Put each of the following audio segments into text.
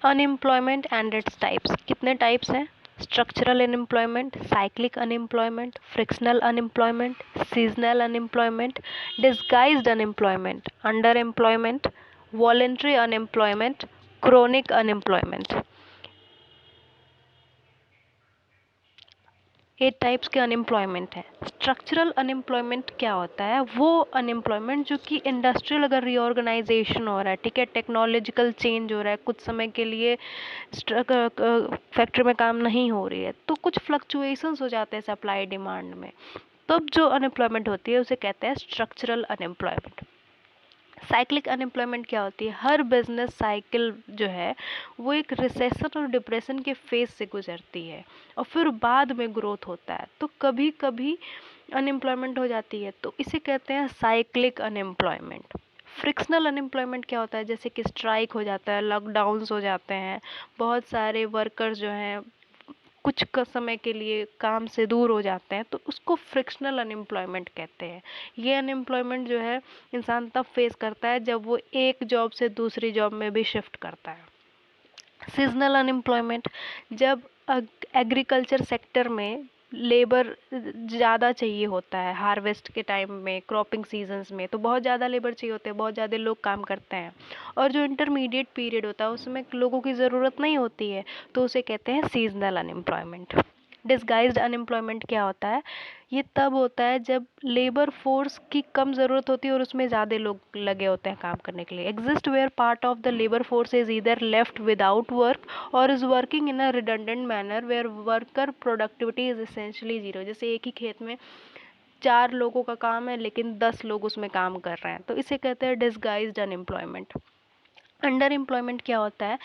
Unemployment and its types, कितने types हैं? Structural unemployment, cyclic unemployment, frictional unemployment, seasonal unemployment, disguised unemployment, under employment, voluntary unemployment, chronic unemployment. 8 types के unemployment है। Structural unemployment क्या होता है? वो unemployment जो कि इंडस्ट्रियल अगर रीऑर्गेनाइजेशन हो रहा है, ठीक है, टेक्नोलॉजिकल चेंज हो रहा है, कुछ समय के लिए फैक्ट्री में काम नहीं हो रही है, तो कुछ फ्लक्चुएशंस हो जाते हैं सप्लाई डिमांड में, तब जो अनएम्प्लॉयमेंट होती है उसे कहते हैं स्ट्रक्चरल अनएम्प्लॉयमेंट। साइक्लिक अनएम्प्लॉयमेंट क्या होती है? हर बिजनेस साइकिल जो है वो एक रिसेशन और डिप्रेशन के फेज से गुजरती है और फिर बाद में ग्रोथ होता है, तो कभी कभी अनएम्प्लॉयमेंट हो जाती है, तो इसे कहते हैं साइक्लिक अनएम्प्लॉयमेंट। फ्रिक्शनल अनएम्प्लॉयमेंट क्या होता है? जैसे कि स्ट्राइक हो जाता है, लॉकडाउन्स हो जाते हैं, बहुत सारे वर्कर्स जो हैं कुछ समय के लिए काम से दूर हो जाते हैं, तो उसको फ्रिक्शनल अनएम्प्लॉयमेंट कहते हैं। ये अनएम्प्लॉयमेंट जो है इंसान तब फेस करता है जब वो एक जॉब से दूसरी जॉब में भी शिफ्ट करता है। सीजनल अनएम्प्लॉयमेंट, जब एग्रीकल्चर सेक्टर में लेबर ज़्यादा चाहिए होता है, हार्वेस्ट के टाइम में, क्रॉपिंग सीजन्स में, तो बहुत ज़्यादा लेबर चाहिए होते हैं, बहुत ज़्यादा लोग काम करते हैं, और जो इंटरमीडिएट पीरियड होता है उसमें लोगों की ज़रूरत नहीं होती है, तो उसे कहते हैं सीजनल अनएम्प्लॉयमेंट। डिस्गाइज्ड अनएम्प्लॉयमेंट क्या होता है? ये तब होता है जब लेबर फोर्स की कम ज़रूरत होती है और उसमें ज़्यादा लोग लगे होते हैं काम करने के लिए। Exist where part of the labour force is either left without work और is working in a redundant manner where worker productivity is essentially zero. जैसे एक ही खेत में 4 लोगों का काम है लेकिन 10 लोग उसमें काम कर रहे हैं, तो इसे कहते हैं डिस्गाइज्ड अनएम्प्लॉयमेंट। अंडर एम्प्लॉयमेंट क्या होता है?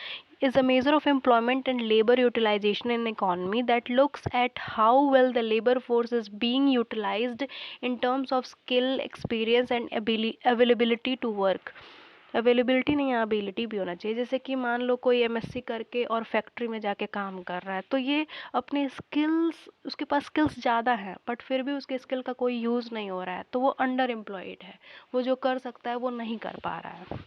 is a measure of employment and labor utilization in economy that looks at how well the labor force is being utilized in terms of skill, experience and availability to work। Availability नहीं, ability भी होना चाहिए। जैसे कि मान लो कोई MSc करके और फैक्ट्री में जाके काम कर रहा है, तो ये अपने स्किल्स, उसके पास स्किल्स ज़्यादा हैं बट फिर भी उसके स्किल का कोई यूज़ नहीं हो रहा है, तो वो अंडर एम्प्लॉयड है, वो जो कर सकता है वो नहीं कर पा रहा है।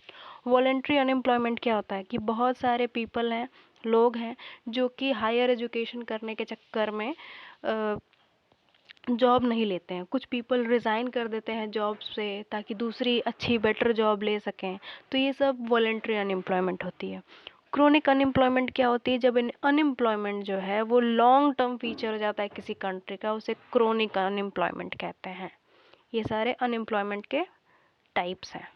वॉलेंट्री अनएम्प्लॉयमेंट क्या होता है? कि बहुत सारे पीपल हैं, लोग हैं जो कि हायर एजुकेशन करने के चक्कर में जॉब नहीं लेते हैं। कुछ पीपल रिज़ाइन कर देते हैं जॉब से ताकि दूसरी अच्छी बेटर जॉब ले सकें, तो ये सब वॉलेंट्री अनएम्प्लॉयमेंट होती है। क्रोनिक अनएम्प्लॉयमेंट क्या होती है? जब अनएम्प्लॉयमेंट जो है वो लॉन्ग टर्म फीचर हो जाता है किसी कंट्री का, उसे क्रोनिक अनएम्प्लॉयमेंट कहते हैं। ये सारे अनएम्प्लॉयमेंट के टाइप्स हैं।